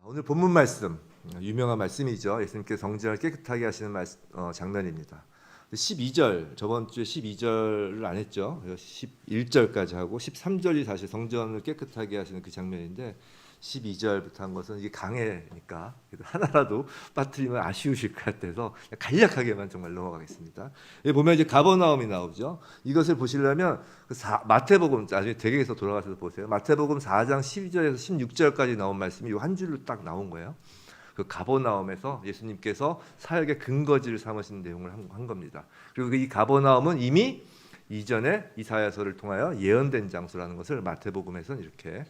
오늘 본문 말씀 유명한 말씀이죠. 예수님께서 성전을 깨끗하게 하시는 장면입니다. 12절 저번 주에 12절을 안 했죠. 11절까지 하고 13절이 사실 성전을 깨끗하게 하시는 그 장면인데 12절부터 한 것은 이게 강해니까 하나라도 빠뜨리면 아쉬우실 것 같아서 간략하게만 정말 넘어가겠습니다. 여기 보면 이제 가버나움이 나오죠. 이것을 보시려면 마태복음 나중에 대개에서 돌아가셔서 보세요. 마태복음 4장 12절에서 16절까지 나온 말씀이 이 한 줄로 딱 나온 거예요. 그 가버나움에서 예수님께서 사역의 근거지를 삼으신 내용을 한 겁니다. 그리고 이 가버나움은 이미 이전에 이사야서를 통하여 예언된 장소라는 것을 마태복음에서는 이렇게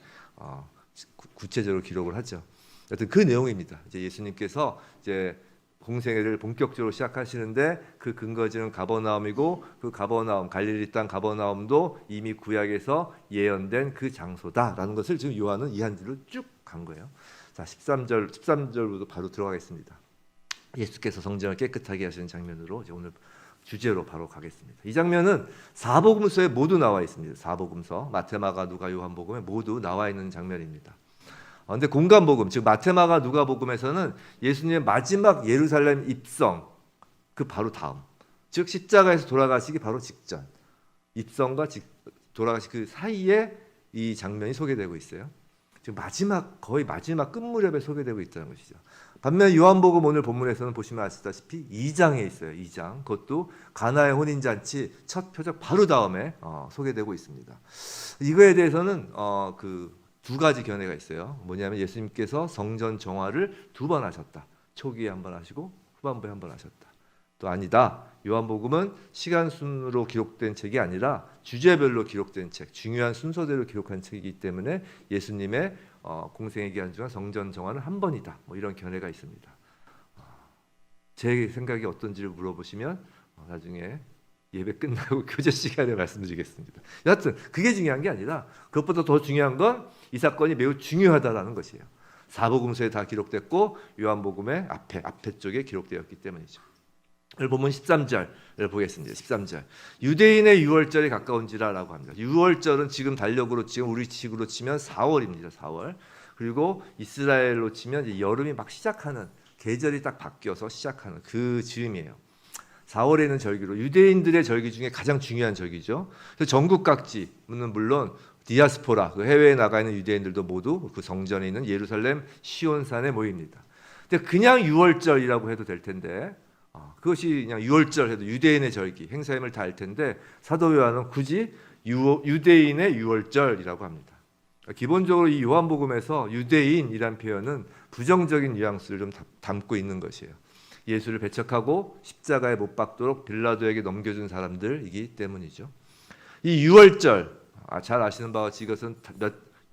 구체적으로 기록을 하죠. 여튼 그 내용입니다. 이제 예수님께서 이제 공생애를 본격적으로 시작하시는데 그 근거지는 가버나움이고 그 가버나움 갈릴리 땅 가버나움도 이미 구약에서 예언된 그 장소다라는 것을 지금 요한은 이 한 줄로 쭉 간 거예요. 자, 13절부터 바로 들어가겠습니다. 예수께서 성전을 깨끗하게 하시는 장면으로 이제 오늘 주제로 바로 가겠습니다. 이 장면은 사복음서에 모두 나와 있습니다. 사복음서 마태, 마가, 누가, 요한복음에 모두 나와 있는 장면입니다. 그런데 공간복음, 즉 마태, 마가, 누가복음에서는 예수님의 마지막 예루살렘 입성 그 바로 다음, 즉 십자가에서 돌아가시기 바로 직전, 입성과 돌아가시 그 사이에 이 장면이 소개되고 있어요. 지금 거의 마지막 끝무렵에 소개되고 있다는 것이죠. 반면 요한복음 오늘 본문에서는 보시면 아시다시피 2장에 있어요. 2장. 그것도 가나의 혼인잔치 첫 표적 바로 다음에 소개되고 있습니다. 이거에 대해서는 그 두 가지 견해가 있어요. 뭐냐면 예수님께서 성전 정화를 두 번 하셨다. 초기에 한 번 하시고 후반부에 한 번 하셨다. 또 아니다. 요한복음은 시간 순으로 기록된 책이 아니라 주제별로 기록된 책, 중요한 순서대로 기록한 책이기 때문에 예수님의 공생의 기간 중에 성전 정화는 한 번이다. 뭐 이런 견해가 있습니다. 제 생각이 어떤지를 물어보시면 나중에 예배 끝나고 교제 시간에 말씀드리겠습니다. 여하튼 그게 중요한 게 아니라 그것보다 더 중요한 건 이 사건이 매우 중요하다라는 것이에요. 사복음서에 다 기록됐고 요한복음의 앞에 쪽에 기록되었기 때문이죠. 오늘 본문 13절을 보겠습니다. 13절. 유대인의 유월절이 가까운지라라고 합니다. 유월절은 지금 달력으로 지금 우리 식으로 치면 4월입니다. 4월. 그리고 이스라엘로 치면 이제 여름이 막 시작하는 계절이 딱 바뀌어서 시작하는 그 즈음이에요. 4월에 있는 절기로 유대인들의 절기 중에 가장 중요한 절기죠. 그래서 전국 각지는 물론 디아스포라 그 해외에 나가 있는 유대인들도 모두 그 성전에 있는 예루살렘 시온산에 모입니다. 근데 그냥 유월절이라고 해도 될 텐데 그것이 그냥 유월절 해도 유대인의 절기 행사임을 다 알 텐데 사도 요한은 굳이 유대인의 유월절이라고 합니다. 기본적으로 이 요한복음에서 유대인이란 표현은 부정적인 뉘앙스를 좀 담고 있는 것이에요. 예수를 배척하고 십자가에 못 박도록 빌라도에게 넘겨준 사람들이기 때문이죠. 이 유월절 잘 아시는 바와 같이 이것은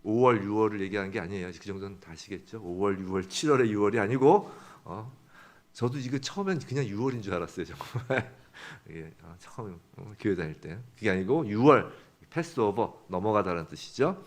5월, 6월을 얘기하는 게 아니에요. 그 정도는 다 아시겠죠. 5월, 6월, 7월의 6월이 아니고 저도 이거 처음엔 그냥 6월인 줄 알았어요. 정말 처음 교회 다닐 때 그게 아니고 6월 패스오버 넘어가다라는 뜻이죠.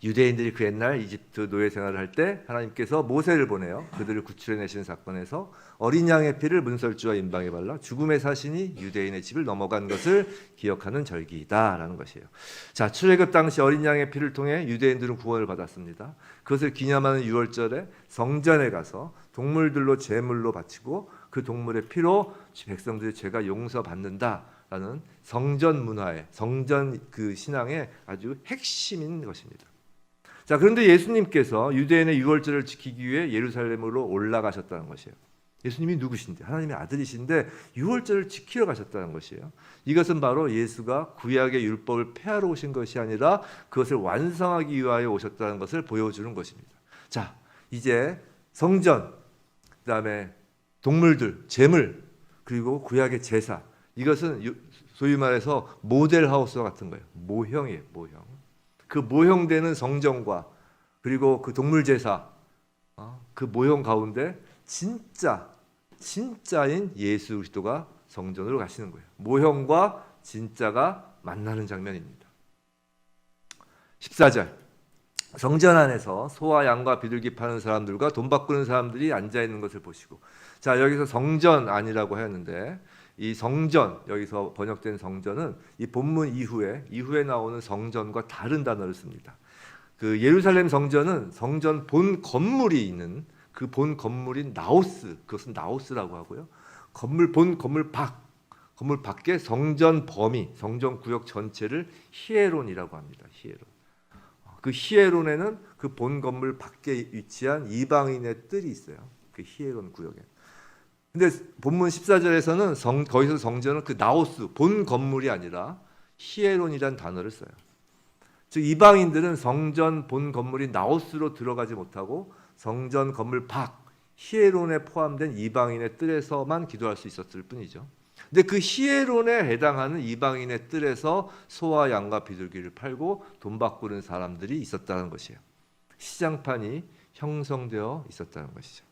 유대인들이 그 옛날 이집트 노예 생활을 할 때 하나님께서 모세를 보내요. 그들을 구출해내시는 사건에서 어린 양의 피를 문설주와 임방에 발라 죽음의 사신이 유대인의 집을 넘어간 것을 기억하는 절기다라는 것이에요. 자, 출애굽 당시 어린 양의 피를 통해 유대인들은 구원을 받았습니다. 그것을 기념하는 6월절에 성전에 가서 동물들로 제물로 바치고 그 동물의 피로 백성들의 죄가 용서받는다라는 성전 문화의 성전 그 신앙의 아주 핵심인 것입니다. 자, 그런데 예수님께서 유대인의 유월절을 지키기 위해 예루살렘으로 올라가셨다는 것이에요. 예수님이 누구신데? 하나님의 아들이신데 유월절을 지키러 가셨다는 것이에요. 이것은 바로 예수가 구약의 율법을 폐하러 오신 것이 아니라 그것을 완성하기 위하여 오셨다는 것을 보여주는 것입니다. 자, 이제 성전, 그다음에 동물들, 제물, 그리고 구약의 제사, 이것은 소위 말해서 모델 하우스와 같은 거예요. 모형이에요. 모형. 그 모형되는 성전과 그리고 그 동물 제사, 그 모형 가운데 진짜인 예수 그리스도가 성전으로 가시는 거예요. 모형과 진짜가 만나는 장면입니다. 14절. 성전 안에서 소와 양과 비둘기 파는 사람들과 돈 바꾸는 사람들이 앉아 있는 것을 보시고, 자, 여기서 성전 아니라고 하였는데 이 성전, 여기서 번역된 성전은 이 본문 이후에 나오는 성전과 다른 단어를 씁니다. 그 예루살렘 성전은 성전 본 건물이 있는 그 본 건물인 나오스, 그것은 나오스라고 하고요. 건물 밖에 성전 범위, 성전 구역 전체를 히에론이라고 합니다. 히에론. 그 히에론에는 그 본 건물 밖에 위치한 이방인의 뜰이 있어요. 그 히에론 구역에. 근데 본문 14절에서는 거기서 성전은 그 나오스, 본 건물이 아니라 히에론이라는 단어를 써요. 즉 이방인들은 성전 본 건물인 나오스로 들어가지 못하고 성전 건물 밖 히에론에 포함된 이방인의 뜰에서만 기도할 수 있었을 뿐이죠. 근데 그 히에론에 해당하는 이방인의 뜰에서 소와 양과 비둘기를 팔고 돈 바꾸는 사람들이 있었다는 것이에요. 시장판이 형성되어 있었다는 것이죠.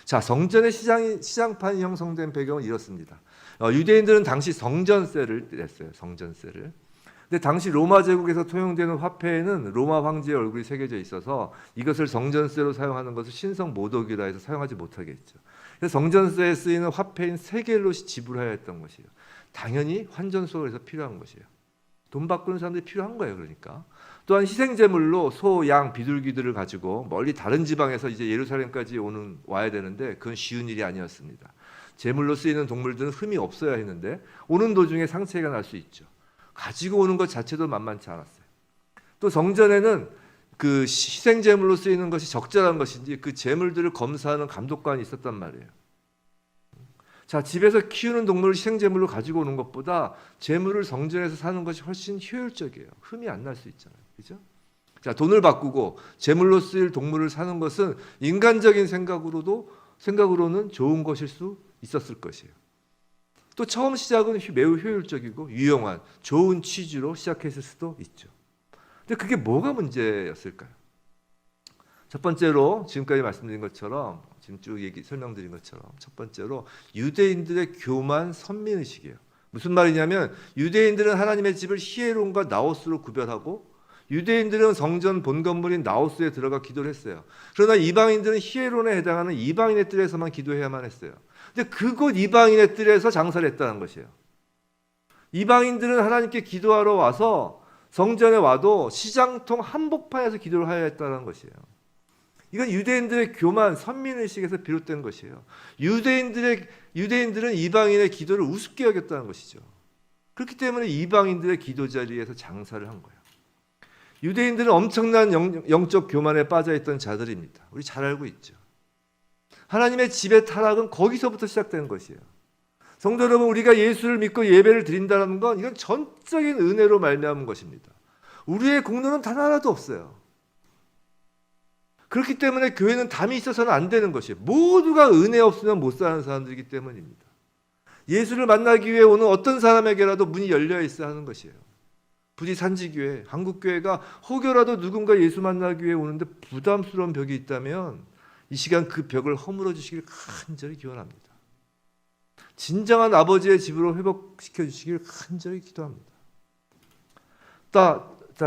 자, 성전의 시장판이 형성된 배경은 이렇습니다. 유대인들은 당시 성전세를 냈어요. 성전세를. 근데 당시 로마 제국에서 통용되는 화폐에는 로마 황제의 얼굴이 새겨져 있어서 이것을 성전세로 사용하는 것을 신성 모독이라 해서 사용하지 못하게 했죠. 그래서 성전세에 쓰이는 화폐인 세겔로시 지불해야 했던 것이에요. 당연히 환전소에서 필요한 것이에요. 돈 바꾸는 사람들이 필요한 거예요. 그러니까. 또한 희생제물로 소, 양, 비둘기들을 가지고 멀리 다른 지방에서 이제 예루살렘까지 와야 되는데 그건 쉬운 일이 아니었습니다. 제물로 쓰이는 동물들은 흠이 없어야 했는데 오는 도중에 상처가 날 수 있죠. 가지고 오는 것 자체도 만만치 않았어요. 또 성전에는 그 희생제물로 쓰이는 것이 적절한 것인지 그 제물들을 검사하는 감독관이 있었단 말이에요. 자, 집에서 키우는 동물을 희생제물로 가지고 오는 것보다 제물을 성전에서 사는 것이 훨씬 효율적이에요. 흠이 안 날 수 있잖아요. 그죠? 자, 돈을 바꾸고 제물로 쓰일 동물을 사는 것은 인간적인 생각으로는 좋은 것일 수 있었을 것이에요. 또 처음 시작은 매우 효율적이고 유용한 좋은 취지로 시작했을 수도 있죠. 근데 그게 뭐가 문제였을까요? 첫 번째로 지금까지 말씀드린 것처럼 지금 쭉 설명드린 것처럼 첫 번째로 유대인들의 교만 선민의식이에요. 무슨 말이냐면 유대인들은 하나님의 집을 히에론과 나오스로 구별하고 유대인들은 성전 본 건물인 나오스에 들어가 기도를 했어요. 그러나 이방인들은 히에론에 해당하는 이방인의 뜰에서만 기도해야만 했어요. 근데 그곳 이방인의 뜰에서 장사를 했다는 것이에요. 이방인들은 하나님께 기도하러 와서 성전에 와도 시장통 한복판에서 기도를 해야 했다는 것이에요. 이건 유대인들의 교만, 선민의식에서 비롯된 것이에요. 유대인들은 이방인의 기도를 우습게 여겼다는 것이죠. 그렇기 때문에 이방인들의 기도 자리에서 장사를 한 거예요. 유대인들은 엄청난 영적 교만에 빠져있던 자들입니다. 우리 잘 알고 있죠. 하나님의 집의 타락은 거기서부터 시작된 것이에요. 성도 여러분, 우리가 예수를 믿고 예배를 드린다는 건 이건 전적인 은혜로 말미암은 것입니다. 우리의 공로는 단 하나도 없어요. 그렇기 때문에 교회는 담이 있어서는 안 되는 것이에요. 모두가 은혜 없으면 못 사는 사람들이기 때문입니다. 예수를 만나기 위해 오는 어떤 사람에게라도 문이 열려 있어야 하는 것이에요. 부디 산지교회, 한국교회가 혹여라도 누군가 예수 만나기 위해 오는데 부담스러운 벽이 있다면 이 시간 그 벽을 허물어 주시길 간절히 기원합니다. 진정한 아버지의 집으로 회복시켜 주시길 간절히 기도합니다.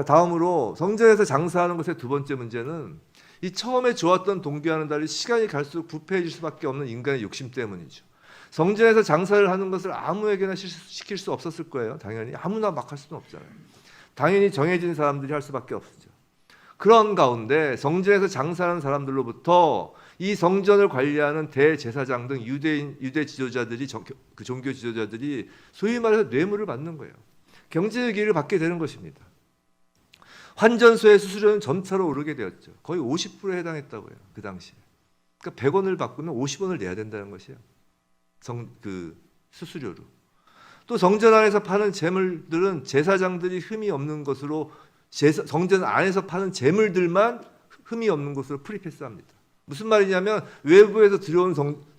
다음으로 성전에서 장사하는 것의 두 번째 문제는 이 처음에 좋았던 동기와는 달리 시간이 갈수록 부패해질 수밖에 없는 인간의 욕심 때문이죠. 성전에서 장사를 하는 것을 아무에게나 시킬 수 없었을 거예요. 당연히 아무나 막 할 수는 없잖아요. 당연히 정해진 사람들이 할 수밖에 없죠. 그런 가운데 성전에서 장사하는 사람들로부터 이 성전을 관리하는 대제사장 등 유대 지도자들이 그 종교 지도자들이 소위 말해서 뇌물을 받는 거예요. 경제의 기회를 받게 되는 것입니다. 환전소의 수수료는 점차로 오르게 되었죠. 거의 50%에 해당했다고 해요. 그 당시에. 그러니까 100원을 바꾸면 50원을 내야 된다는 것이에요. 그 수수료로. 또 성전 안에서 파는 재물들은 제사장들이 흠이 없는 것으로 성전 안에서 파는 재물들만 흠이 없는 것으로 프리패스합니다. 무슨 말이냐면 외부에서 들여온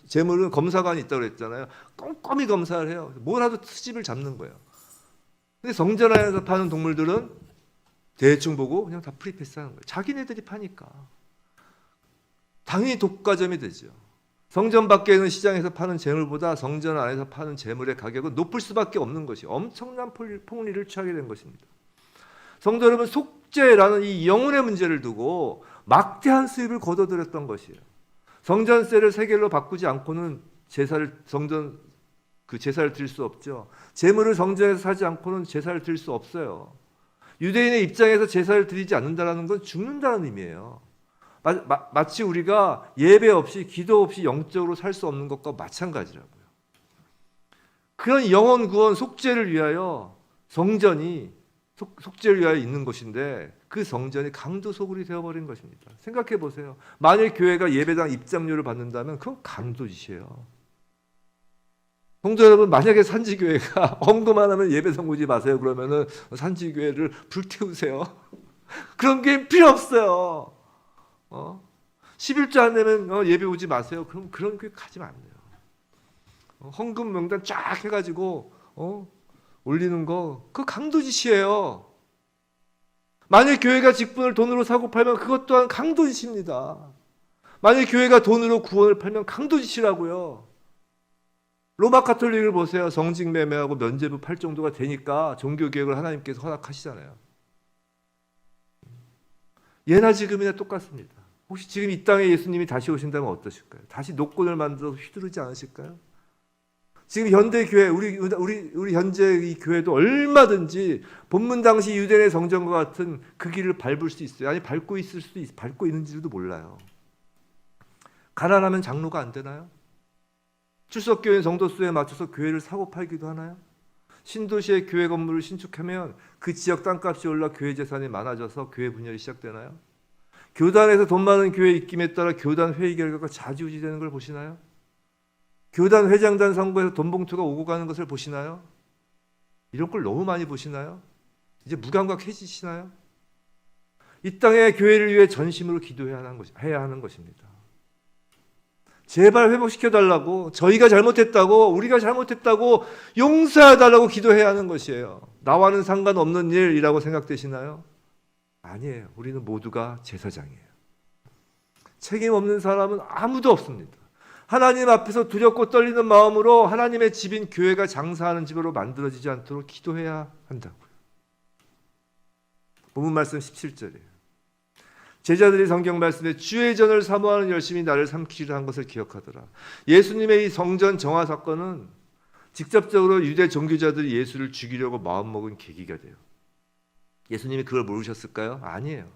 재물은 검사관이 있다고 그랬잖아요. 꼼꼼히 검사를 해요. 뭐라도 트집을 잡는 거예요. 근데 성전 안에서 파는 동물들은 대충 보고 그냥 다 프리패스하는 거예요. 자기네들이 파니까. 당연히 독과점이 되죠. 성전 밖에 있는 시장에서 파는 재물보다 성전 안에서 파는 재물의 가격은 높을 수밖에 없는 것이 엄청난 폭리를 취하게 된 것입니다. 성도 여러분, 속죄라는 이 영혼의 문제를 두고 막대한 수입을 거둬들였던 것이에요. 성전세를 세겔로 바꾸지 않고는 제사를 드릴 수 없죠. 재물을 성전에서 사지 않고는 제사를 드릴 수 없어요. 유대인의 입장에서 제사를 드리지 않는다는 건 죽는다는 의미예요. 마치 우리가 예배 없이 기도 없이 영적으로 살 수 없는 것과 마찬가지라고요. 그런 영혼 구원 속죄를 위하여 성전이 속죄를 위하여 있는 것인데 그 성전이 강도 소굴이 되어버린 것입니다. 생각해 보세요. 만일 교회가 예배당 입장료를 받는다면 그건 강도짓이에요. 성도 여러분, 만약에 산지교회가 헌금만 하면 예배당 오지 마세요 그러면은 산지교회를 불태우세요. 그런 게 필요 없어요. 11조 안 내면 예배 오지 마세요. 그럼 그런 교회 가지면 안 돼요. 헌금 명단 쫙 해가지고 올리는 거 그거 강도짓이에요. 만일 교회가 직분을 돈으로 사고 팔면 그것 또한 강도짓입니다. 만일 교회가 돈으로 구원을 팔면 강도짓이라고요. 로마 카톨릭을 보세요. 성직 매매하고 면죄부 팔 정도가 되니까 종교개혁을 하나님께서 허락하시잖아요. 예나 지금이나 똑같습니다. 혹시 지금 이 땅에 예수님이 다시 오신다면 어떠실까요? 다시 노권을 만들어서 휘두르지 않으실까요? 지금 현대 교회, 우리 현재 이 교회도 얼마든지 본문 당시 유대인의 성전과 같은 그 길을 밟을 수 있어요. 아니 밟고 있는지도 몰라요. 가난하면 장로가 안 되나요? 출석교인 성도 수에 맞춰서 교회를 사고 팔기도 하나요? 신도시의 교회 건물을 신축하면 그 지역 땅값이 올라 교회 재산이 많아져서 교회 분열이 시작되나요? 교단에서 돈 많은 교회 입김에 따라 교단 회의 결과가 좌지우지되는 걸 보시나요? 교단 회장단 선거에서 돈 봉투가 오고 가는 것을 보시나요? 이런 걸 너무 많이 보시나요? 이제 무감각해지시나요? 이 땅의 교회를 위해 전심으로 기도해야 하는 것입니다. 제발 회복시켜달라고, 저희가 잘못했다고, 우리가 잘못했다고 용서해달라고 기도해야 하는 것이에요. 나와는 상관없는 일이라고 생각되시나요? 아니에요. 우리는 모두가 제사장이에요. 책임 없는 사람은 아무도 없습니다. 하나님 앞에서 두렵고 떨리는 마음으로 하나님의 집인 교회가 장사하는 집으로 만들어지지 않도록 기도해야 한다고요. 본문 말씀 17절이에요. 제자들이 성경 말씀에 주의 전을 사모하는 열심히 나를 삼키리라 한 것을 기억하더라. 예수님의 이 성전 정화 사건은 직접적으로 유대 종교자들이 예수를 죽이려고 마음먹은 계기가 돼요. 예수님이 그걸 모르셨을까요? 아니에요.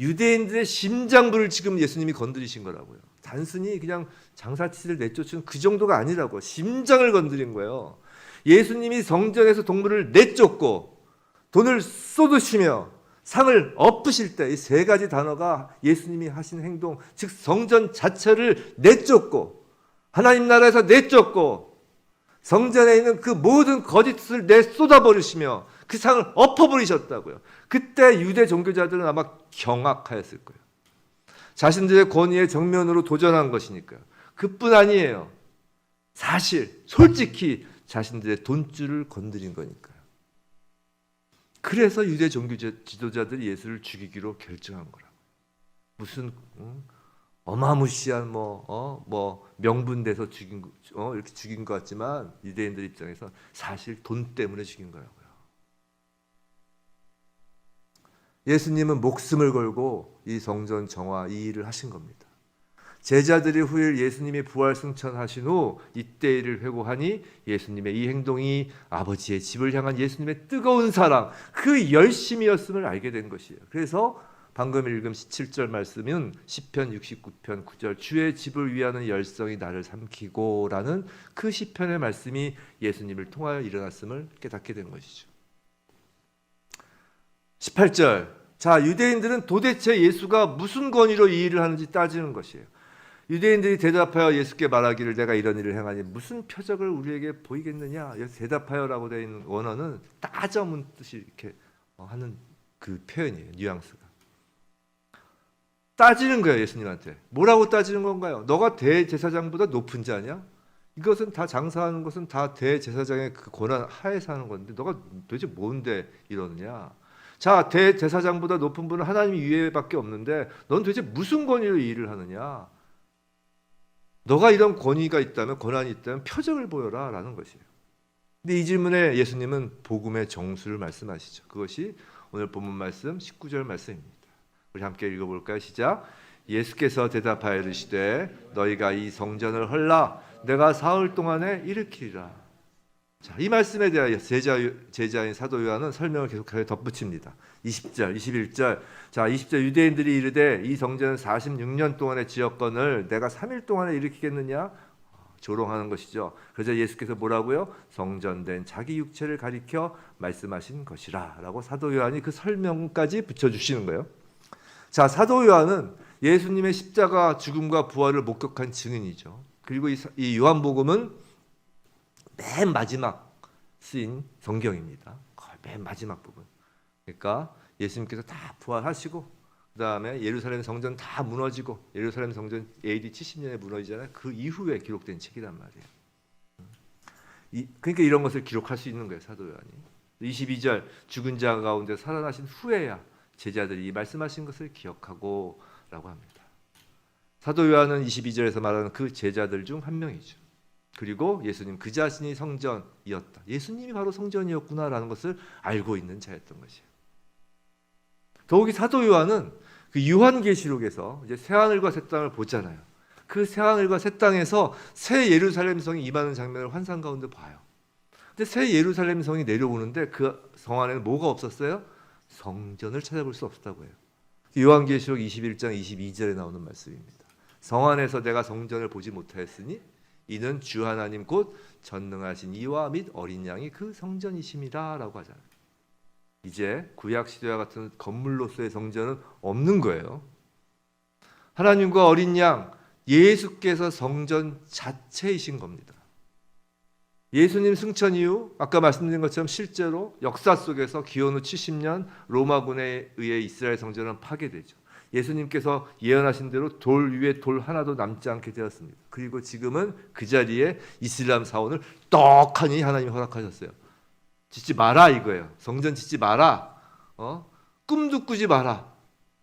유대인들의 심장부를 지금 예수님이 건드리신 거라고요. 단순히 그냥 장사치를 내쫓은 그 정도가 아니라고. 심장을 건드린 거예요. 예수님이 성전에서 동물을 내쫓고 돈을 쏟으시며 상을 엎으실 때 이 세 가지 단어가 예수님이 하신 행동, 즉 성전 자체를 내쫓고 하나님 나라에서 내쫓고 성전에 있는 그 모든 거짓을 내쏟아버리시며 그 상을 엎어버리셨다고요. 그때 유대 종교자들은 아마 경악하였을 거예요. 자신들의 권위에 정면으로 도전한 것이니까요. 그뿐 아니에요. 사실 솔직히 자신들의 돈줄을 건드린 거니까요. 그래서 유대 종교 지도자들이 예수를 죽이기로 결정한 거라고. 무슨 어마무시한 명분돼서 이렇게 죽인 것 같지만 유대인들 입장에서 사실 돈 때문에 죽인 거라고요. 예수님은 목숨을 걸고 이 성전 정화 이 일을 하신 겁니다. 제자들이 후일 예수님이 부활 승천하신 후 이때 일을 회고하니 예수님의 이 행동이 아버지의 집을 향한 예수님의 뜨거운 사랑, 그 열심이었음을 알게 된 것이에요. 그래서 방금 읽은 17절 말씀은 시편 69편 9절 주의 집을 위하는 열성이 나를 삼키고 라는 그 시편의 말씀이 예수님을 통하여 일어났음을 깨닫게 된 것이죠. 18절, 자 유대인들은 도대체 예수가 무슨 권위로 이 일을 하는지 따지는 것이에요. 유대인들이 대답하여 예수께 말하기를 내가 이런 일을 행하니 무슨 표적을 우리에게 보이겠느냐. 여기 대답하여라고 되어 있는 원어는 따져 묻듯이 이렇게 하는 그 표현이에요. 뉘앙스가. 따지는 거예요. 예수님한테. 뭐라고 따지는 건가요? 너가 대제사장보다 높은 자냐? 이것은 다 장사하는 것은 다 대제사장의 그 권한 하에서 하는 건데 너가 도대체 뭔데 이러느냐. 자, 대제사장보다 높은 분은 하나님 위에밖에 없는데 넌 도대체 무슨 권위로 이 일을 하느냐. 너가 이런 권위가 있다면 권한이 있다면 표적을 보여라 라는 것이에요. 근데 이 질문에 예수님은 복음의 정수를 말씀하시죠. 그것이 오늘 본문 말씀 19절 말씀입니다. 우리 함께 읽어볼까요? 시작. 예수께서 대답하여 이르시되 너희가 이 성전을 헐라 내가 사흘 동안에 일으키리라. 자, 이 말씀에 대하여 제자인 사도 요한은 설명을 계속하여 덧붙입니다. 20절, 21절. 자, 20절 유대인들이 이르되 이 성전은 46년 동안의 지역건을 내가 3일 동안에 일으키겠느냐? 조롱하는 것이죠. 그래서 예수께서 뭐라고요? 성전된 자기 육체를 가리켜 말씀하신 것이라 라고 사도 요한이 그 설명까지 붙여주시는 거예요. 자, 사도 요한은 예수님의 십자가 죽음과 부활을 목격한 증인이죠. 그리고 이 요한복음은 맨 마지막 쓰인 성경입니다. 거의 맨 마지막 부분. 그러니까 예수님께서 다 부활하시고 그 다음에 예루살렘 성전 다 무너지고 예루살렘 성전 AD 70년에 무너지잖아요. 그 이후에 기록된 책이란 말이에요. 그러니까 이런 것을 기록할 수 있는 거예요. 사도 요한이. 22절 죽은 자 가운데 살아나신 후에야 제자들이 말씀하신 것을 기억하고 라고 합니다. 사도 요한은 22절에서 말하는 그 제자들 중 한 명이죠. 그리고 예수님 그 자신이 성전이었다. 예수님이 바로 성전이었구나라는 것을 알고 있는 자였던 것이에요. 더욱이 사도 요한은 그 요한계시록에서 이제 새 하늘과 새 땅을 보잖아요. 그 새 하늘과 새 땅에서 새 예루살렘 성이 임하는 장면을 환상 가운데 봐요. 근데 새 예루살렘 성이 내려오는데 그 성 안에는 뭐가 없었어요? 성전을 찾아볼 수 없었다고 해요. 요한계시록 21장 22절에 나오는 말씀입니다. 성 안에서 내가 성전을 보지 못하였으니 이는 주 하나님 곧 전능하신 이와 및 어린 양이 그 성전이심이라 라고 하잖아요. 이제 구약 시대와 같은 건물로서의 성전은 없는 거예요. 하나님과 어린 양 예수께서 성전 자체이신 겁니다. 예수님 승천 이후 아까 말씀드린 것처럼 실제로 역사 속에서 기원 후 70년 로마군에 의해 이스라엘 성전은 파괴되죠. 예수님께서 예언하신 대로 돌 위에 돌 하나도 남지 않게 되었습니다. 그리고 지금은 그 자리에 이슬람 사원을 떡하니 하나님이 허락하셨어요. 짓지 마라 이거예요. 성전 짓지 마라. 꿈도 꾸지 마라.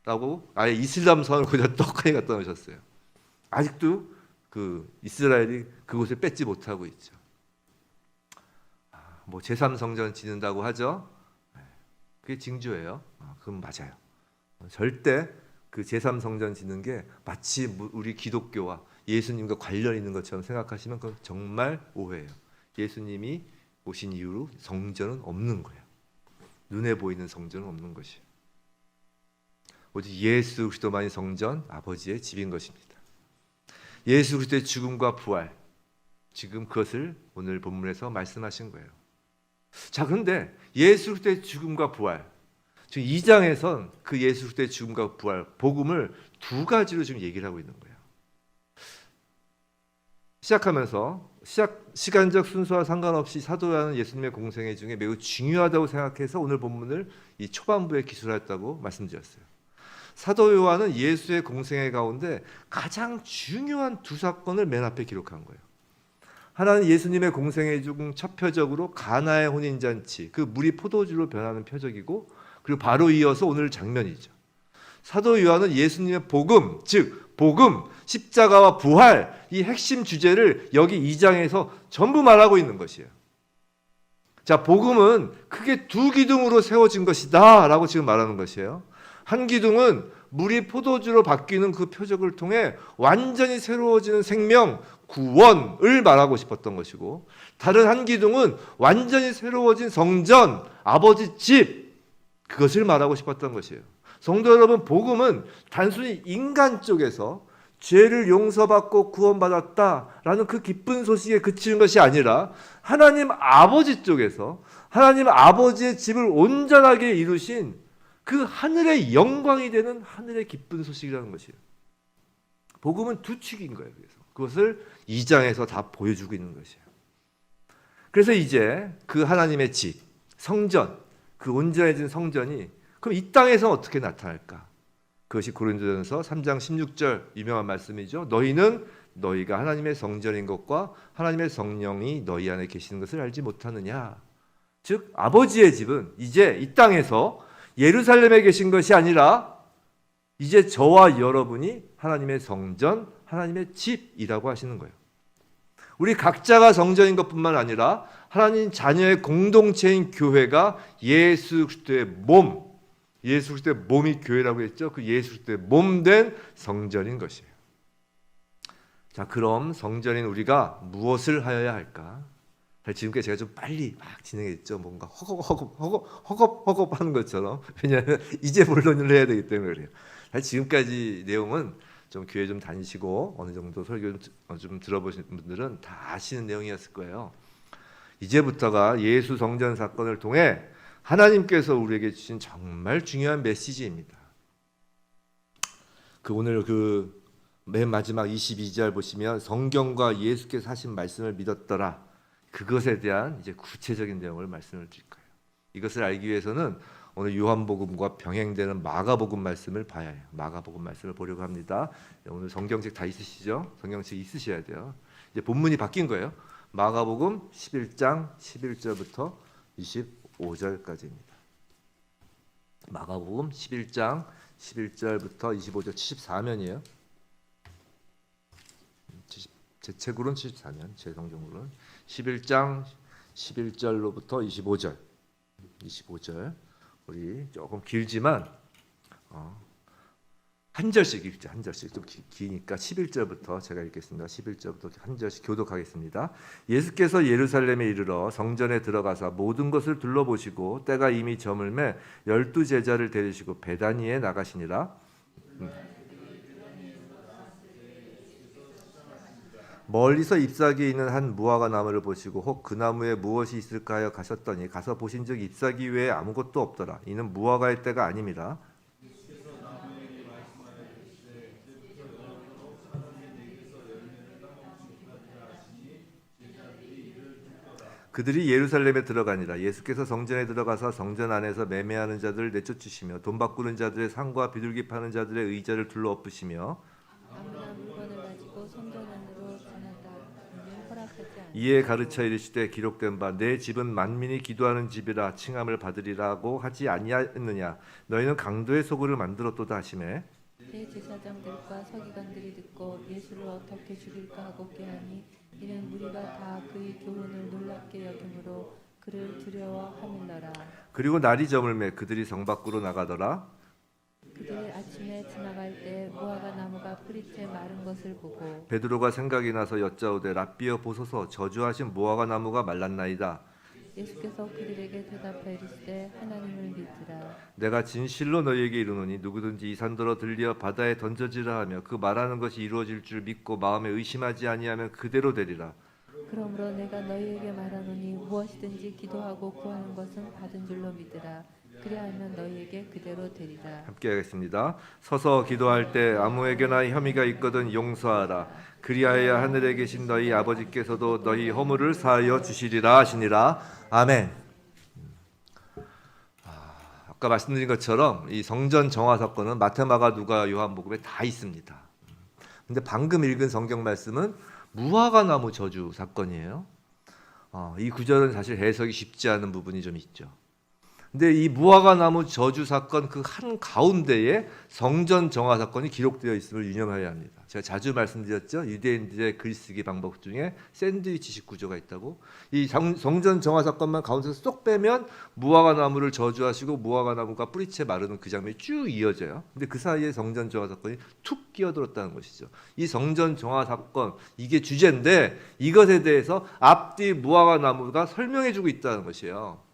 라고 아예 이슬람 사원을 거기다 떡하니 갖다 놓으셨어요. 아직도 그 이스라엘이 그곳을 뺏지 못하고 있죠. 뭐 제3성전 짓는다고 하죠. 그게 징조예요. 그건 맞아요. 절대 그 제3성전 짓는 게 마치 우리 기독교와 예수님과 관련 있는 것처럼 생각하시면 그건 정말 오해예요. 예수님이 오신 이후로 성전은 없는 거예요. 눈에 보이는 성전은 없는 것이에요. 오직 예수 그리스도만이 성전, 아버지의 집인 것입니다. 예수 그리스도의 죽음과 부활, 지금 그것을 오늘 본문에서 말씀하신 거예요. 자, 그런데 예수 그리스도의 죽음과 부활, 지금 2장에선 그 예수 그리스도의 죽음과 부활, 복음을 두 가지로 지금 얘기를 하고 있는 거예요. 시작하면서 시간적 순서와 상관없이 사도 요한은 예수님의 공생애 중에 매우 중요하다고 생각해서 오늘 본문을 이 초반부에 기술했다고 말씀드렸어요. 사도 요한은 예수의 공생애 가운데 가장 중요한 두 사건을 맨 앞에 기록한 거예요. 하나는 예수님의 공생애 중 첫 표적으로 가나의 혼인잔치, 그 물이 포도주로 변하는 표적이고, 그리고 바로 이어서 오늘 장면이죠. 사도 요한은 예수님의 복음, 즉 복음, 십자가와 부활, 이 핵심 주제를 여기 2장에서 전부 말하고 있는 것이에요. 자, 복음은 크게 두 기둥으로 세워진 것이다 라고 지금 말하는 것이에요. 한 기둥은 물이 포도주로 바뀌는 그 표적을 통해 완전히 새로워지는 생명, 구원을 말하고 싶었던 것이고, 다른 한 기둥은 완전히 새로워진 성전, 아버지 집, 그것을 말하고 싶었던 것이에요. 성도 여러분, 복음은 단순히 인간 쪽에서 죄를 용서받고 구원받았다라는 그 기쁜 소식에 그치는 것이 아니라 하나님 아버지 쪽에서 하나님 아버지의 집을 온전하게 이루신 그 하늘의 영광이 되는 하늘의 기쁜 소식이라는 것이에요. 복음은 두 축인 거예요. 그래서 그것을 2장에서 다 보여주고 있는 것이에요. 그래서 이제 그 하나님의 집, 성전, 그 온전해진 성전이 그럼 이 땅에서 어떻게 나타날까? 그것이 고린도전서 3장 16절 유명한 말씀이죠. 너희는 너희가 하나님의 성전인 것과 하나님의 성령이 너희 안에 계시는 것을 알지 못하느냐. 즉 아버지의 집은 이제 이 땅에서 예루살렘에 계신 것이 아니라 이제 저와 여러분이 하나님의 성전, 하나님의 집이라고 하시는 거예요. 우리 각자가 성전인 것뿐만 아니라 하나님 자녀의 공동체인 교회가 예수 그리스도의 몸, 예수 그리스도의 몸이 교회라고 했죠. 그 예수 그리스도의 몸된 성전인 것이에요. 자, 그럼 성전인 우리가 무엇을 하여야 할까? 지금까지 제가 좀 빨리 막 진행했죠. 뭔가 허겁 하는 것처럼. 왜냐하면 이제 본론을 해야 되기 때문에 그래요. 사실 지금까지 내용은 좀 교회 좀 다니시고 어느 정도 설교 좀 들어보신 분들은 다 아시는 내용이었을 거예요. 이제부터가 예수 성전 사건을 통해 하나님께서 우리에게 주신 정말 중요한 메시지입니다. 오늘 맨 마지막 22절 보시면 성경과 예수께서 하신 말씀을 믿었더라. 그것에 대한 이제 구체적인 내용을 말씀을 드릴 거예요. 이것을 알기 위해서는 오늘 요한복음과 병행되는 마가복음 말씀을 봐야 해요. 마가복음 말씀을 보려고 합니다. 오늘 성경책 다 있으시죠? 성경책 있으셔야 돼요. 이제 본문이 바뀐 거예요. 마가복음 11장 11절부터 25절까지입니다. 마가복음 11장 11절부터 25절 74면이에요. 제 책으로는 74면, 제 성경으로는 11장 11절로부터 25절. 우리 조금 길지만 한 절씩 읽자. 한 절씩 좀 기니까 11절부터 제가 읽겠습니다. 11절부터 한 절씩 교독하겠습니다. 예수께서 예루살렘에 이르러 성전에 들어가사 모든 것을 둘러보시고 때가 이미 저물매 12 제자를 데리시고 베다니에 나가시니라. 멀리서 잎사귀에 있는 한 무화과 나무를 보시고 혹 그 나무에 무엇이 있을까 하여 가셨더니 가서 보신즉 잎사귀 외에 아무것도 없더라. 이는 무화과의 때가 아님이라. 그들이 예루살렘에 들어가니라. 예수께서 성전에 들어가서 성전 안에서 매매하는 자들을 내쫓으시며 돈 바꾸는 자들의 상과 비둘기 파는 자들의 의자를 둘러 엎으시며 아무나 물건을 가지고 성전 안으로 지나다 허락하지 않으시고 이에 가르쳐 이르시되 기록된 바 내 집은 만민이 기도하는 집이라 칭함을 받으리라고 하지 아니하였느냐. 너희는 강도의 소굴을 만들었도다 하시매 대제사장들과 서기관들이 듣고 예수를 어떻게 죽일까 하고 꾀하니 이는 무리가 다 그의 교훈을 놀랍게 여김으로 그를 두려워하밀러라. 그리고 날이 저물매 그들이 성 밖으로 나가더라. 그들 아침에 지나갈 때 무화과 나무가 뿌리째 마른 것을 보고 베드로가 생각이 나서 여짜오되 랍비여 보소서 저주하신 무화과 나무가 말랐나이다. 예수께서 그들에게 대답하여 이르시되 하나님을 믿으라. 내가 진실로 너희에게 이르노니 누구든지 이 산더러 들려 바다에 던져지라 하며 그 말하는 것이 이루어질 줄 믿고 마음에 의심하지 아니하면 그대로 되리라. 그러므로 내가 너희에게 말하노니 무엇이든지 기도하고 구하는 것은 받은 줄로 믿으라. 그리하면 너희에게 그대로 되리라. 함께 하겠습니다. 서서 기도할 때 아무에게나 혐의가 있거든 용서하라. 그리하여 하늘에 계신 너희 아버지께서도 너희 허물을 사하여 주시리라 하시니라. 아멘. 아까 말씀드린 것처럼 이 성전 정화 사건은 마태, 마가, 누가, 요한복음에 다 있습니다. 근데 방금 읽은 성경 말씀은 무화과 나무 저주 사건이에요. 이 구절은 사실 해석이 쉽지 않은 부분이 좀 있죠. 근데 이 무화과 나무 저주 사건 그 한 가운데에 성전 정화 사건이 기록되어 있음을 유념해야 합니다. 제가 자주 말씀드렸죠. 유대인들의 글쓰기 방법 중에 샌드위치식 구조가 있다고. 이 성전 정화 사건만 가운데서 쏙 빼면 무화과 나무를 저주하시고 무화과 나무가 뿌리채 마르는 그 장면이 쭉 이어져요. 근데 그 사이에 성전 정화 사건이 툭 끼어들었다는 것이죠. 이 성전 정화 사건 이게 주제인데 이것에 대해서 앞뒤 무화과 나무가 설명해주고 있다는 것이에요.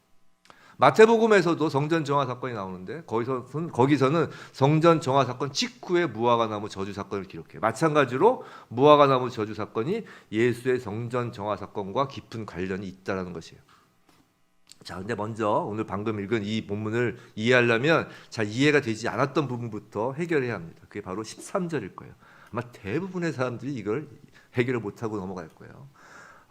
마태복음에서도 성전 정화 사건이 나오는데 거기서는 성전 정화 사건 직후에 무화과 나무 저주 사건을 기록해요. 마찬가지로 무화과 나무 저주 사건이 예수의 성전 정화 사건과 깊은 관련이 있다는 것이에요. 자, 근데 먼저 오늘 방금 읽은 이 본문을 이해하려면 잘 이해가 되지 않았던 부분부터 해결해야 합니다. 그게 바로 13절일 거예요. 아마 대부분의 사람들이 이걸 해결을 못하고 넘어갈 거예요.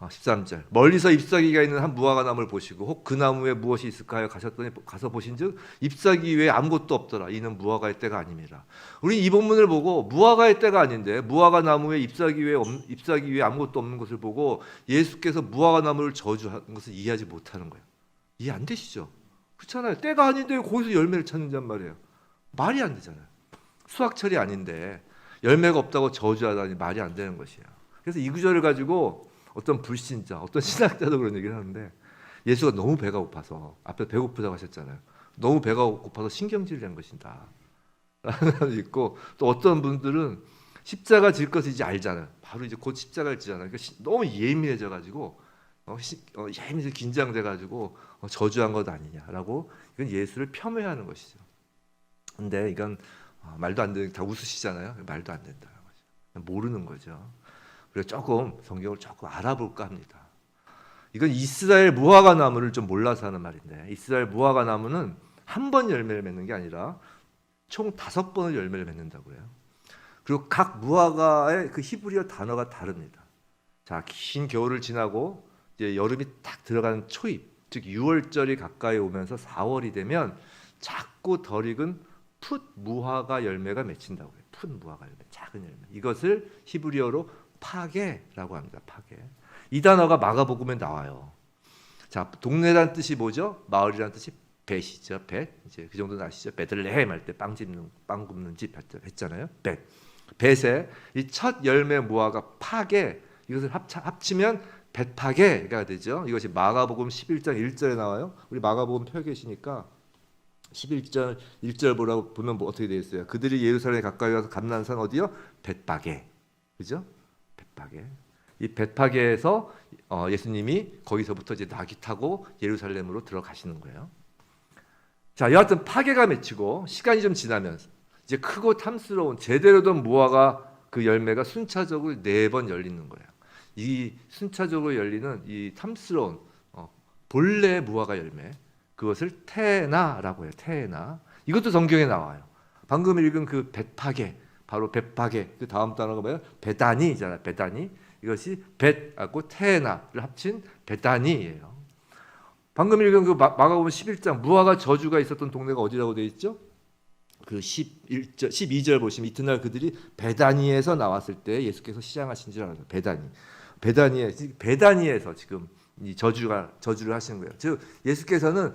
13절 멀리서 잎사귀가 있는 한 무화과 나무를 보시고 혹 그 나무에 무엇이 있을까 하여 가셨더니 가서 보신즉 잎사귀 외에 아무것도 없더라. 이는 무화과의 때가 아님이라. 우리 이 본문을 보고 무화과의 때가 아닌데 무화과 나무에 잎사귀 외에 아무것도 없는 것을 보고 예수께서 무화과 나무를 저주한 것을 이해하지 못하는 거예요. 이해 안 되시죠? 그렇잖아요. 때가 아닌데 거기서 열매를 찾는단 말이에요. 말이 안 되잖아요. 수확철이 아닌데 열매가 없다고 저주하다니 말이 안 되는 것이에요. 그래서 이 구절을 가지고 어떤 불신자, 어떤 신학자도 그런 얘기를 하는데 예수가 너무 배가 고파서 앞에 배고프다고 하셨잖아요. 너무 배가 고파서 신경질을 한 것이다. 라는 사람도 있고 또 어떤 분들은 십자가 질 것을 이제 알잖아요. 바로 이제 곧 십자가를 지잖아요. 그러니까 너무 예민해져 가지고 예민해서 긴장돼가지고 저주한 것 아니냐라고 이건 예수를 폄훼하는 것이죠. 근데 이건 말도 안 되는, 다 웃으시잖아요. 말도 안 된다는 거죠. 모르는 거죠. 그래서 조금 성경을 조금 알아볼까 합니다. 이건 이스라엘 무화과 나무를 좀 몰라서 하는 말인데, 이스라엘 무화과 나무는 한 번 열매를 맺는 게 아니라 총 5번의 열매를 맺는다고 해요. 그리고 각 무화과의 그 히브리어 단어가 다릅니다. 자, 긴 겨울을 지나고 이제 여름이 딱 들어가는 초입, 즉 6월절이 가까이 오면서 4월이 되면 작고 덜 익은 풋 무화과 열매가 맺힌다고 해요. 풋 무화과 열매, 작은 열매. 이것을 히브리어로 파게라고 합니다. 파게. 이 단어가 마가복음에 나와요. 자, 동네란 뜻이 뭐죠? 마을이란 뜻이 벳이죠. 벳. 이제 그 정도는 아시죠? 베들레헴 할 때 빵 굽는 집 했잖아요. 벳. 벳에 이 첫 열매 무화과 파게, 이것을 합치면 벳파게가 되죠. 이것이 마가복음 11장 1절에 나와요. 우리 마가복음 펴 계시니까 11절 1절 보면 어떻게 되어 있어요? 그들이 예루살렘에 가까이 와서 감난산 어디요? 벳파게. 그죠? 벳파게. 이 벳파게에서 예수님이 거기서부터 이제 나귀 타고 예루살렘으로 들어가시는 거예요. 자, 여하튼 파게가 맺히고 시간이 좀 지나면 이제 크고 탐스러운 제대로 된 무화과 그 열매가 순차적으로 4번 열리는 거예요. 이 순차적으로 열리는 이 탐스러운 본래 무화과 열매, 그것을 테나라고 해요. 테나. 이것도 성경에 나와요. 방금 읽은 그 벳파게, 바로 벳파게, 그 다음 단어가 뭐예요? 베다니잖아요. 베다니. 이것이 벳하고 테나를 합친 베다니예요. 방금 읽은 그 마가복음 11장 무화과 저주가 있었던 동네가 어디라고 되어 있죠? 그 12절 보시면 이튿날 그들이 베다니에서 나왔을 때 예수께서 시장하신 줄 알아요. 베다니에서 지금 이 저주를 하시는 거예요. 즉 예수께서는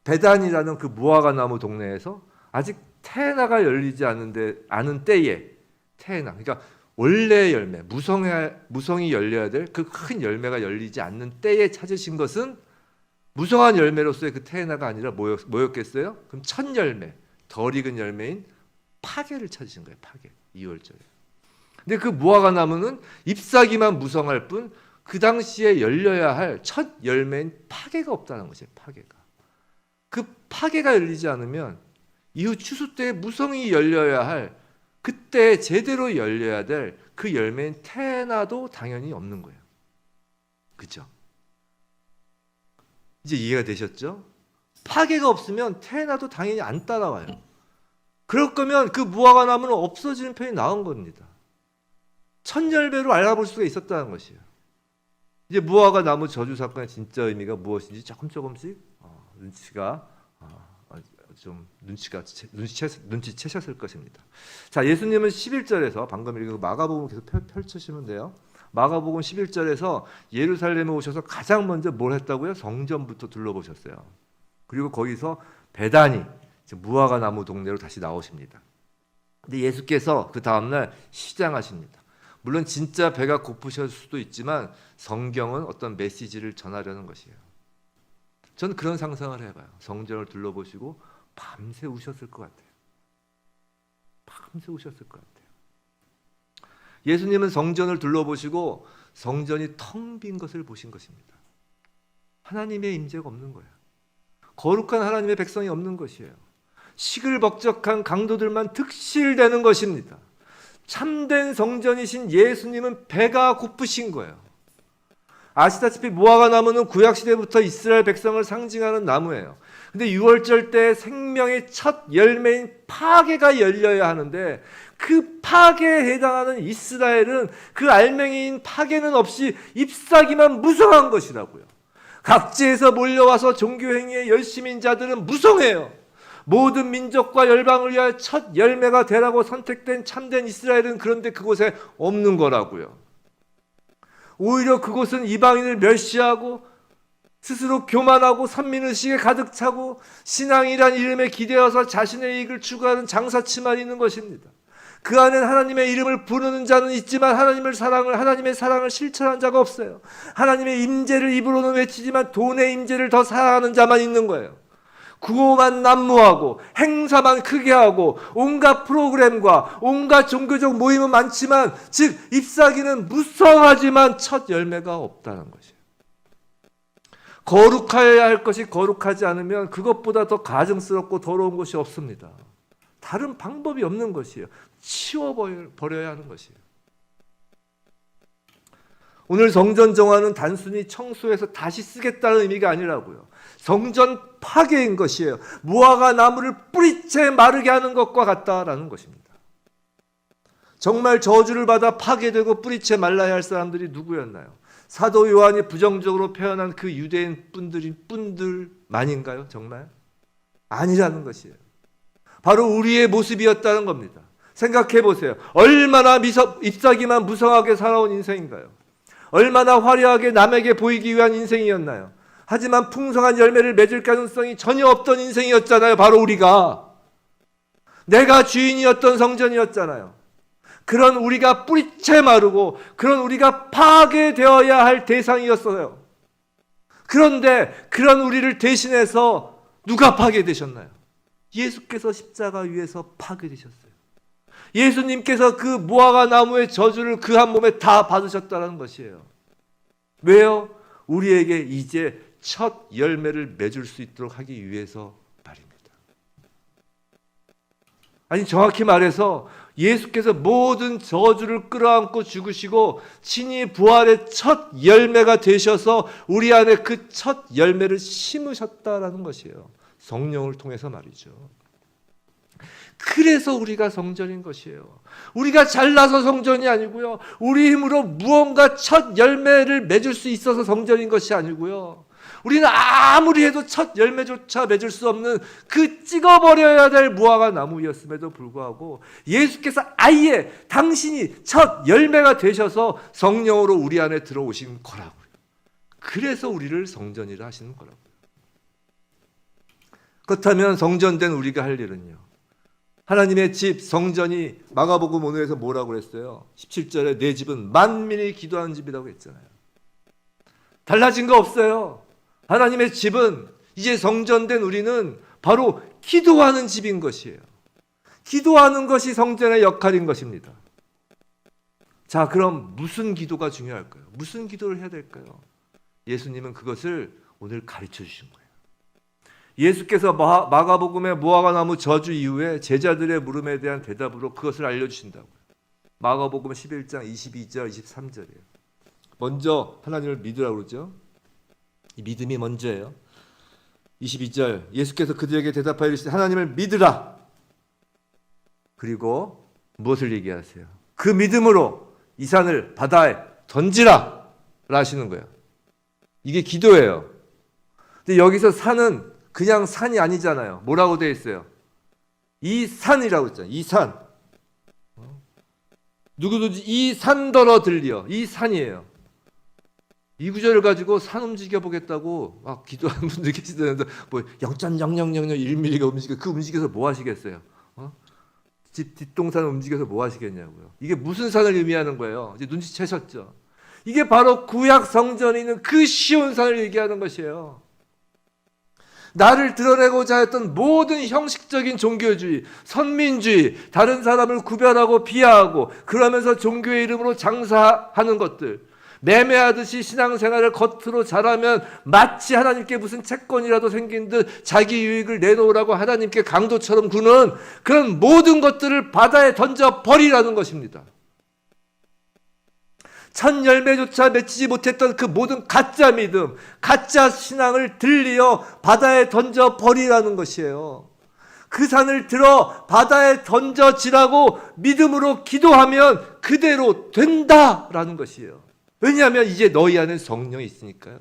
베다니라는 그 무화과 나무 동네에서 아직 테나가 열리지 않은 때에 테나, 그러니까 원래 열매, 무성이 열려야 될 그 큰 열매가 열리지 않는 때에 찾으신 것은 무성한 열매로서의 그 테나가 아니라 뭐였겠어요? 그럼 첫 열매, 덜 익은 열매인 파게를 찾으신 거예요. 파게. 2월절에. 근데 그 무화과 나무는 잎사귀만 무성할 뿐 그 당시에 열려야 할 첫 열매인 파게가 없다는 것이에요. 파게가. 그 파게가 열리지 않으면 이후 추수 때 무성이 열려야 할, 그때 제대로 열려야 될 그 열매인 테나도 당연히 없는 거예요. 그렇죠? 이제 이해가 되셨죠? 파게가 없으면 테나도 당연히 안 따라와요. 그럴 거면 그 무화과 나무는 없어지는 편이 나은 겁니다. 첫 열매로 알아볼 수가 있었다는 것이에요. 이제 무화과 나무 저주 사건의 진짜 의미가 무엇인지 조금씩 눈치채셨을 것입니다. 자, 예수님은 11절에서 방금 읽은 마가복음 계속 펼치시면 돼요. 마가복음 11절에서 예루살렘에 오셔서 가장 먼저 뭘 했다고요? 성전부터 둘러보셨어요. 그리고 거기서 베다니, 무화과 나무 동네로 다시 나오십니다. 근데 예수께서 그 다음날 시장하십니다. 물론 진짜 배가 고프실 수도 있지만 성경은 어떤 메시지를 전하려는 것이에요. 저는 그런 상상을 해봐요. 성전을 둘러보시고 밤새 우셨을 것 같아요. 밤새 우셨을 것 같아요. 예수님은 성전을 둘러보시고 성전이 텅 빈 것을 보신 것입니다. 하나님의 임재가 없는 거예요. 거룩한 하나님의 백성이 없는 것이에요. 시끌벅적한 강도들만 득실되는 것입니다. 참된 성전이신 예수님은 배가 고프신 거예요. 아시다시피 무화과 나무는 구약시대부터 이스라엘 백성을 상징하는 나무예요. 근데 6월절 때 생명의 첫 열매인 파게가 열려야 하는데 그 파게에 해당하는 이스라엘은 그 알맹이인 파게는 없이 잎사귀만 무성한 것이라고요. 각지에서 몰려와서 종교행위에 열심인 자들은 무성해요. 모든 민족과 열방을 위하여 첫 열매가 되라고 선택된 참된 이스라엘은 그런데 그곳에 없는 거라고요. 오히려 그곳은 이방인을 멸시하고 스스로 교만하고 선민의식에 가득 차고 신앙이란 이름에 기대어서 자신의 이익을 추구하는 장사치만 있는 것입니다. 그 안엔 하나님의 이름을 부르는 자는 있지만 하나님의 사랑을 실천한 자가 없어요. 하나님의 임재를 입으로는 외치지만 돈의 임재를 더 사랑하는 자만 있는 거예요. 구호만 난무하고 행사만 크게 하고 온갖 프로그램과 온갖 종교적 모임은 많지만 즉 잎사귀는 무성하지만 첫 열매가 없다는 것이에요. 거룩하여야 할 것이 거룩하지 않으면 그것보다 더 가증스럽고 더러운 것이 없습니다. 다른 방법이 없는 것이에요. 치워버려야 하는 것이에요. 오늘 성전 정화는 단순히 청소해서 다시 쓰겠다는 의미가 아니라고요. 성전 파괴인 것이에요. 무화과 나무를 뿌리채 마르게 하는 것과 같다라는 것입니다. 정말 저주를 받아 파괴되고 뿌리채 말라야 할 사람들이 누구였나요? 사도 요한이 부정적으로 표현한 그 유대인 뿐들만인가요? 정말? 아니라는 것이에요. 바로 우리의 모습이었다는 겁니다. 생각해 보세요. 얼마나 잎사귀만 무성하게 살아온 인생인가요? 얼마나 화려하게 남에게 보이기 위한 인생이었나요? 하지만 풍성한 열매를 맺을 가능성이 전혀 없던 인생이었잖아요. 바로 우리가. 내가 주인이었던 성전이었잖아요. 그런 우리가 뿌리채 마르고 그런 우리가 파괴되어야 할 대상이었어요. 그런데 그런 우리를 대신해서 누가 파괴되셨나요? 예수께서 십자가 위에서 파괴되셨어요. 예수님께서 그 무화과 나무의 저주를 그 한 몸에 다 받으셨다는 것이에요. 왜요? 우리에게 이제 첫 열매를 맺을 수 있도록 하기 위해서 말입니다. 아니, 정확히 말해서 예수께서 모든 저주를 끌어안고 죽으시고 친히 부활의 첫 열매가 되셔서 우리 안에 그 첫 열매를 심으셨다라는 것이에요. 성령을 통해서 말이죠. 그래서 우리가 성전인 것이에요. 우리가 잘나서 성전이 아니고요. 우리 힘으로 무언가 첫 열매를 맺을 수 있어서 성전인 것이 아니고요. 우리는 아무리 해도 첫 열매조차 맺을 수 없는 그 찍어버려야 될 무화과 나무였음에도 불구하고 예수께서 아예 당신이 첫 열매가 되셔서 성령으로 우리 안에 들어오신 거라고요. 그래서 우리를 성전이라 하시는 거라고요. 그렇다면 성전된 우리가 할 일은요. 하나님의 집 성전이 마가복음 오늘에서 뭐라고 그랬어요? 17절에 내 집은 만민이 기도하는 집이라고 했잖아요. 달라진 거 없어요. 하나님의 집은 이제 성전된 우리는 바로 기도하는 집인 것이에요. 기도하는 것이 성전의 역할인 것입니다. 자, 그럼 무슨 기도가 중요할까요? 무슨 기도를 해야 될까요? 예수님은 그것을 오늘 가르쳐 주신 거예요. 예수께서 마가복음의 무화과 나무 저주 이후에 제자들의 물음에 대한 대답으로 그것을 알려주신다고요. 마가복음 11장 22절 23절이에요. 먼저 하나님을 믿으라고 그러죠. 이 믿음이 먼저예요. 22절 예수께서 그들에게 대답하여 이르시되 하나님을 믿으라. 그리고 무엇을 얘기하세요? 그 믿음으로 이 산을 바다에 던지라 하시는 거예요. 이게 기도예요. 근데 여기서 산은 그냥 산이 아니잖아요. 뭐라고 되어 있어요? 이 산이라고 했잖아요. 이 산. 누구든지 이 산더러 들리어. 이 산이에요. 이 구절을 가지고 산 움직여 보겠다고 막 기도하는 분들 계시다는데 뭐 0.0001mm가 움직여 그 움직여서 뭐 하시겠어요? 집 뒷동산을 움직여서 뭐 하시겠냐고요. 이게 무슨 산을 의미하는 거예요? 이제 눈치채셨죠? 이게 바로 구약 성전에 있는 그 쉬운 산을 얘기하는 것이에요. 나를 드러내고자 했던 모든 형식적인 종교주의, 선민주의, 다른 사람을 구별하고 비하하고 그러면서 종교의 이름으로 장사하는 것들, 매매하듯이 신앙생활을 겉으로 잘하면 마치 하나님께 무슨 채권이라도 생긴 듯 자기 유익을 내놓으라고 하나님께 강도처럼 구는 그런 모든 것들을 바다에 던져버리라는 것입니다. 첫 열매조차 맺히지 못했던 그 모든 가짜 믿음, 가짜 신앙을 들리어 바다에 던져버리라는 것이에요. 그 산을 들어 바다에 던져지라고 믿음으로 기도하면 그대로 된다라는 것이에요. 왜냐하면 이제 너희 안에 성령이 있으니까요.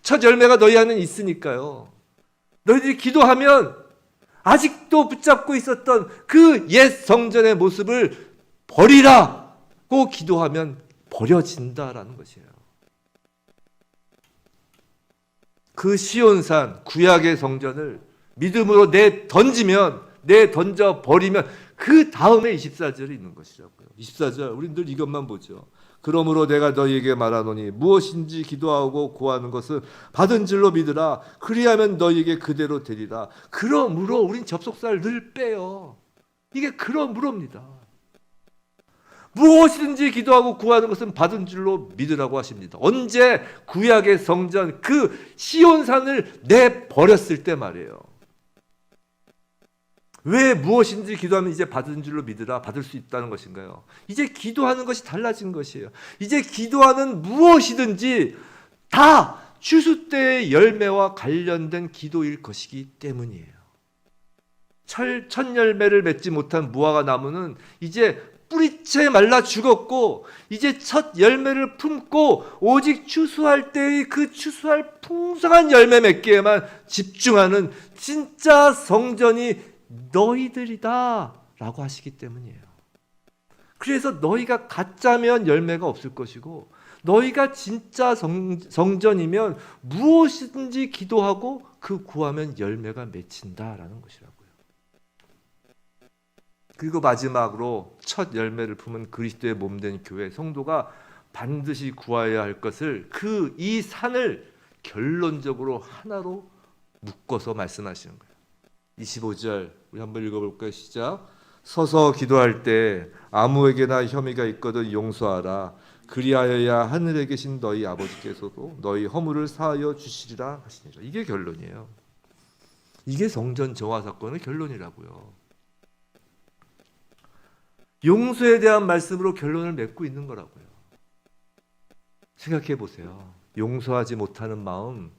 첫 열매가 너희 안에 있으니까요. 너희들이 기도하면 아직도 붙잡고 있었던 그 옛 성전의 모습을 버리라고 기도하면 버려진다라는 것이에요. 그 시온산 구약의 성전을 믿음으로 던져 버리면 그 다음에 24절이 있는 것이라고요. 24절 우리 늘 이것만 보죠. 그러므로 내가 너희에게 말하노니 무엇인지 기도하고 구하는 것은 받은 줄로 믿으라. 그리하면 너희에게 그대로 되리라. 그러므로 우린 접속사를 늘 빼요. 이게 그러므로입니다. 무엇이든지 기도하고 구하는 것은 받은 줄로 믿으라고 하십니다. 언제? 구약의 성전 그 시온산을 내버렸을 때 말이에요. 왜 무엇인지 기도하면 이제 받은 줄로 믿으라, 받을 수 있다는 것인가요? 이제 기도하는 것이 달라진 것이에요. 이제 기도하는 무엇이든지 다 추수 때의 열매와 관련된 기도일 것이기 때문이에요. 첫 열매를 맺지 못한 무화과 나무는 이제 뿌리채 말라 죽었고, 이제 첫 열매를 품고 오직 추수할 때의 그 추수할 풍성한 열매 맺기에만 집중하는 진짜 성전이 너희들이다 라고 하시기 때문이에요. 그래서 너희가 가짜면 열매가 없을 것이고, 너희가 진짜 성전이면 무엇이든지 기도하고 그 구하면 열매가 맺힌다라는 것이라고요. 그리고 마지막으로 첫 열매를 품은 그리스도의 몸된 교회 성도가 반드시 구하여야 할 것을, 이 산을 결론적으로 하나로 묶어서 말씀하시는 거예요. 25절 우리 한번 읽어볼까요? 시작. 서서 기도할 때 아무에게나 혐의가 있거든 용서하라. 그리하여야 하늘에 계신 너희 아버지께서도 너희 허물을 사하여 주시리라 하시니라. 이게 결론이에요. 이게 성전 정화 사건의 결론이라고요. 용서에 대한 말씀으로 결론을 맺고 있는 거라고요. 생각해 보세요. 용서하지 못하는 마음,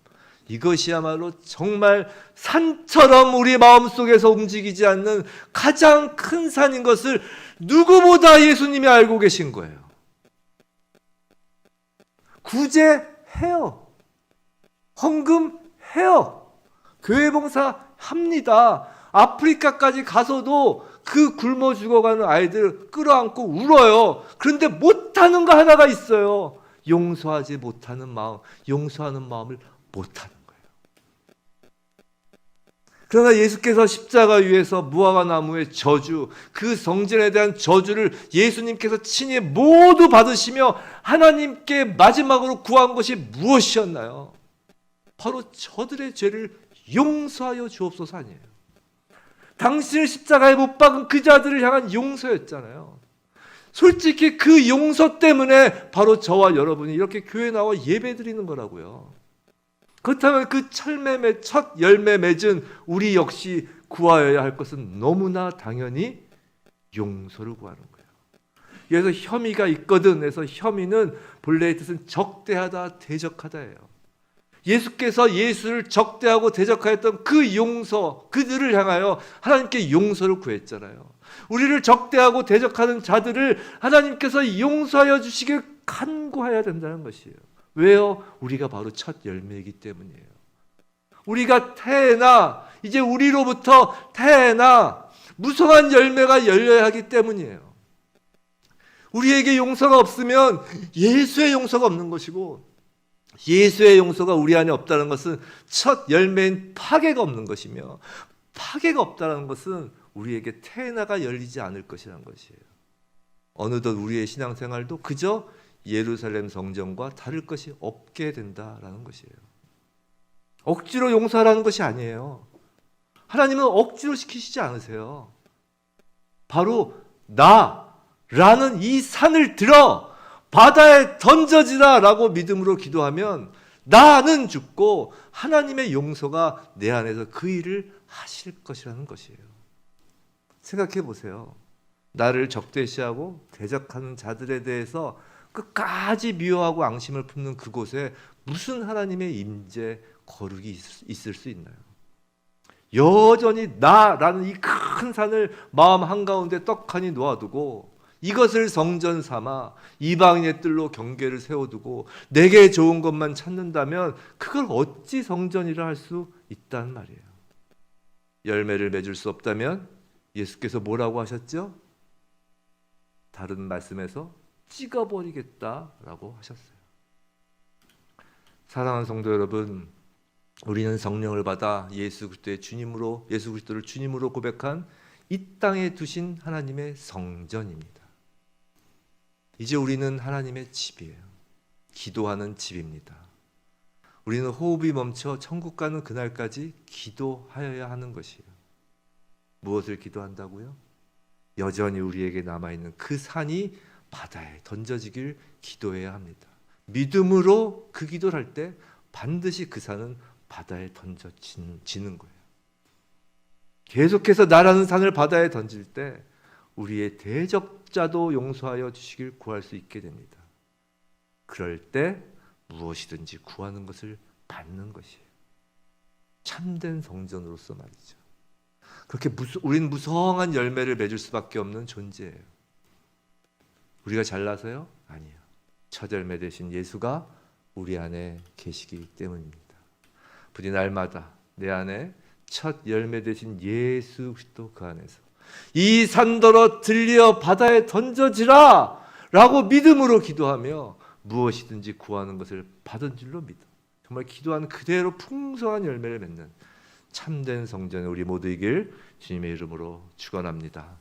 이것이야말로 정말 산처럼 우리 마음속에서 움직이지 않는 가장 큰 산인 것을 누구보다 예수님이 알고 계신 거예요. 구제해요. 헌금해요. 교회 봉사 합니다. 아프리카까지 가서도 그 굶어 죽어가는 아이들 끌어안고 울어요. 그런데 못하는 거 하나가 있어요. 용서하지 못하는 마음, 용서하는 마음을 못하는 거예요. 그러나 예수께서 십자가 위에서 무화과 나무의 저주, 그 성전에 대한 저주를 예수님께서 친히 모두 받으시며 하나님께 마지막으로 구한 것이 무엇이었나요? 바로 저들의 죄를 용서하여 주옵소서 아니에요. 당신을 십자가에 못 박은 그 자들을 향한 용서였잖아요. 솔직히 그 용서 때문에 바로 저와 여러분이 이렇게 교회 나와 예배 드리는 거라고요. 그렇다면 그 첫 열매 맺은 우리 역시 구하여야 할 것은 너무나 당연히 용서를 구하는 거예요. 그래서 혐의가 있거든 해서 혐의는 본래의 뜻은 적대하다, 대적하다예요. 예수께서 예수를 적대하고 대적하였던 그 용서, 그들을 향하여 하나님께 용서를 구했잖아요. 우리를 적대하고 대적하는 자들을 하나님께서 용서하여 주시길 간구해야 된다는 것이에요. 왜요? 우리가 바로 첫 열매이기 때문이에요. 우리가 태어나, 이제 우리로부터 태어나 무성한 열매가 열려야 하기 때문이에요. 우리에게 용서가 없으면 예수의 용서가 없는 것이고, 예수의 용서가 우리 안에 없다는 것은 첫 열매인 파괴가 없는 것이며, 파괴가 없다는 것은 우리에게 태어나가 열리지 않을 것이라는 것이에요. 어느덧 우리의 신앙생활도 그저 예루살렘 성전과 다를 것이 없게 된다라는 것이에요. 억지로 용서하라는 것이 아니에요. 하나님은 억지로 시키시지 않으세요. 바로 나라는 이 산을 들어 바다에 던져지라 라고 믿음으로 기도하면 나는 죽고 하나님의 용서가 내 안에서 그 일을 하실 것이라는 것이에요. 생각해 보세요. 나를 적대시하고 대적하는 자들에 대해서 끝까지 미워하고 앙심을 품는 그곳에 무슨 하나님의 임재 거룩이 있을 수 있나요? 여전히 나라는 이 큰 산을 마음 한가운데 떡하니 놓아두고 이것을 성전 삼아 이방인의 뜰로 경계를 세워두고 내게 좋은 것만 찾는다면 그걸 어찌 성전이라 할 수 있단 말이에요. 열매를 맺을 수 없다면 예수께서 뭐라고 하셨죠? 다른 말씀에서 찍어버리겠다라고 하셨어요. 사랑하는 성도 여러분, 우리는 성령을 받아 예수 그리스도를 주님으로 고백한 이 땅에 두신 하나님의 성전입니다. 이제 우리는 하나님의 집이에요. 기도하는 집입니다. 우리는 호흡이 멈춰 천국 가는 그날까지 기도하여야 하는 것이에요. 무엇을 기도한다고요? 여전히 우리에게 남아있는 그 산이 바다에 던져지길 기도해야 합니다. 믿음으로 그 기도를 할 때 반드시 그 산은 바다에 던져지는 거예요. 계속해서 나라는 산을 바다에 던질 때 우리의 대적자도 용서하여 주시길 구할 수 있게 됩니다. 그럴 때 무엇이든지 구하는 것을 받는 것이에요. 참된 성전으로서 말이죠. 그렇게 우리는 무성한 열매를 맺을 수밖에 없는 존재예요. 우리가 잘나서요? 아니에요. 첫 열매 되신 예수가 우리 안에 계시기 때문입니다. 부디 날마다 내 안에 첫 열매 되신 예수 그리스도 그 안에서 이 산더러 들려 바다에 던져지라 라고 믿음으로 기도하며 무엇이든지 구하는 것을 받은 줄로 믿어. 정말 기도한 그대로 풍성한 열매를 맺는 참된 성전에 우리 모두이길 주님의 이름으로 축원합니다.